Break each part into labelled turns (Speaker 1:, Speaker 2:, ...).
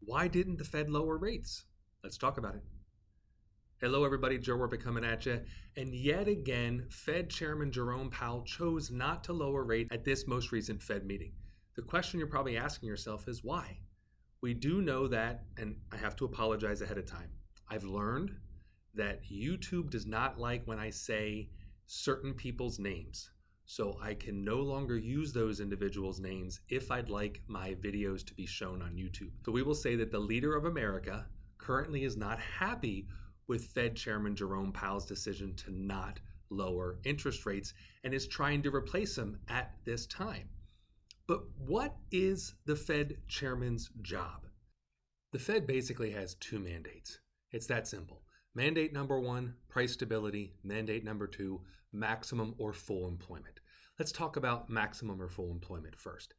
Speaker 1: Why didn't the Fed lower rates? Let's talk about it. Hello, everybody. Joe Werpik coming at you. And yet again, Fed Chairman Jerome Powell chose not to lower rates at this most recent Fed meeting. The question you're probably asking yourself is why? We do know that, and I have to apologize ahead of time. I've learned that YouTube does not like when I say certain people's names. So I can no longer use those individuals' names if I'd like my videos to be shown on YouTube. So we will say that the leader of America currently is not happy with Fed Chairman Jerome Powell's decision to not lower interest rates and is trying to replace him at this time. But what is the Fed Chairman's job? The Fed basically has two mandates. It's that simple. Mandate number one, price stability. Mandate number two, maximum or full employment. Let's talk about maximum or full employment first.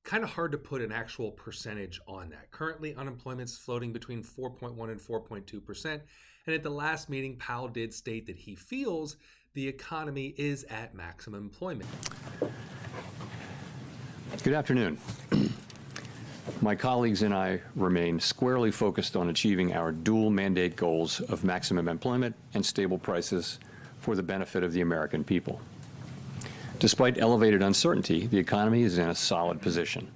Speaker 1: Kind of hard to put an actual percentage on that. Currently, unemployment's floating between 4.1 and 4.2%. And at the last meeting, Powell did state that he feels the economy is at maximum employment.
Speaker 2: Good afternoon. My colleagues and I remain squarely focused on achieving our dual mandate goals of maximum employment and stable prices for the benefit of the American people. Despite elevated uncertainty, the economy is in a solid position.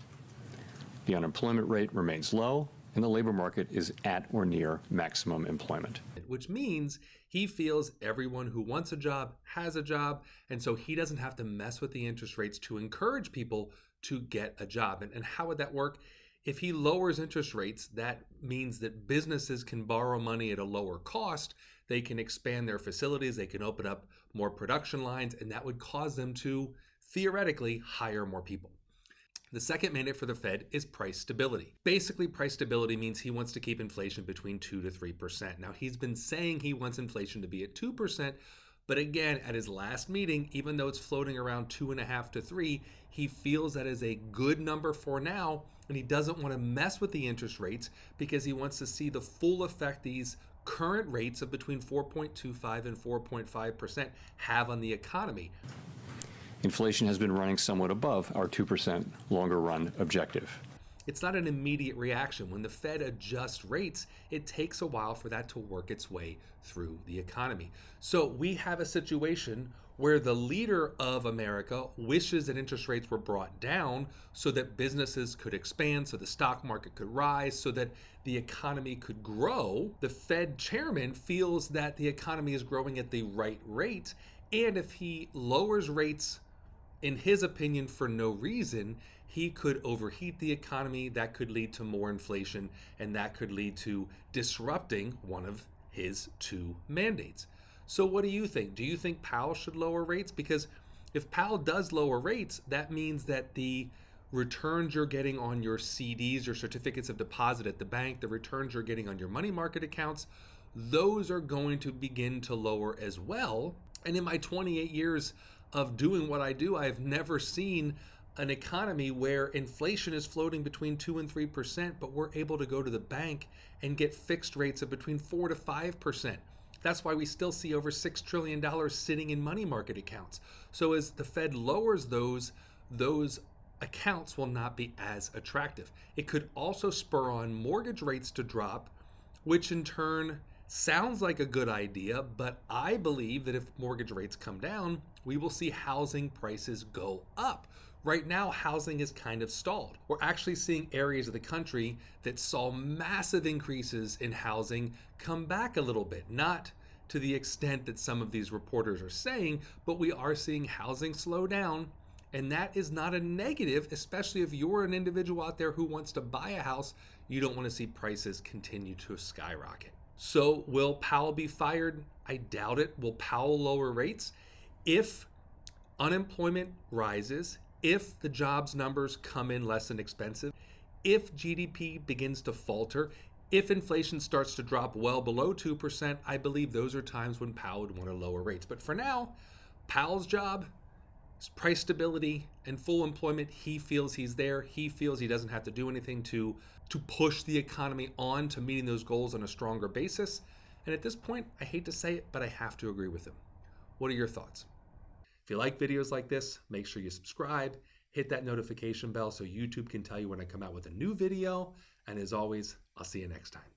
Speaker 2: The unemployment rate remains low, and the labor market is at or near maximum employment.
Speaker 1: Which means he feels everyone who wants a job has a job, and so he doesn't have to mess with the interest rates to encourage people to get a job. And how would that work? If he lowers interest rates, that means that businesses can borrow money at a lower cost. They can expand their facilities, they can open up more production lines, and that would cause them to theoretically hire more people. The second mandate for the Fed is price stability. Basically, price stability means he wants to keep inflation between 2 to 3%. Now, he's been saying he wants inflation to be at 2%, but again, at his last meeting, even though it's floating around 2.5 to 3, he feels that is a good number for now, and he doesn't want to mess with the interest rates because he wants to see the full effect these current rates of between 4.25 and 4.5% have on the economy.
Speaker 2: Inflation has been running somewhat above our 2% longer run objective.
Speaker 1: It's not an immediate reaction. When the Fed adjusts rates, it takes a while for that to work its way through the economy. So we have a situation where the leader of America wishes that interest rates were brought down so that businesses could expand, so the stock market could rise, so that the economy could grow. The Fed chairman feels that the economy is growing at the right rate, and if he lowers rates, in his opinion, for no reason, he could overheat the economy. That could lead to more inflation, and that could lead to disrupting one of his two mandates. So what do you think? Do you think Powell should lower rates? Because if Powell does lower rates, that means that the returns you're getting on your CDs, your certificates of deposit at the bank, the returns you're getting on your money market accounts, those are going to begin to lower as well. And in my 28 years of doing what I do, I've never seen an economy where inflation is floating between 2 and 3%, but we're able to go to the bank and get fixed rates of between 4 to 5%. That's why we still see over $6 trillion sitting in money market accounts. So as the Fed lowers those accounts will not be as attractive. It could also spur on mortgage rates to drop, which in turn sounds like a good idea, but I believe that if mortgage rates come down, we will see housing prices go up. Right now, housing is kind of stalled. We're actually seeing areas of the country that saw massive increases in housing come back a little bit. Not to the extent that some of these reporters are saying, but we are seeing housing slow down. And that is not a negative, especially if you're an individual out there who wants to buy a house. You don't want to see prices continue to skyrocket. So will Powell be fired? I doubt it. Will Powell lower rates? If unemployment rises, if the jobs numbers come in less than expensive, if GDP begins to falter, if inflation starts to drop well below 2%, I believe those are times when Powell would want to lower rates. But for now, Powell's job is price stability and full employment. He feels he's there. He feels he doesn't have to do anything to push the economy on to meeting those goals on a stronger basis. And at this point, I hate to say it, but I have to agree with him. What are your thoughts? If you like videos like this, make sure you subscribe, hit that notification bell so YouTube can tell you when I come out with a new video. And as always, I'll see you next time.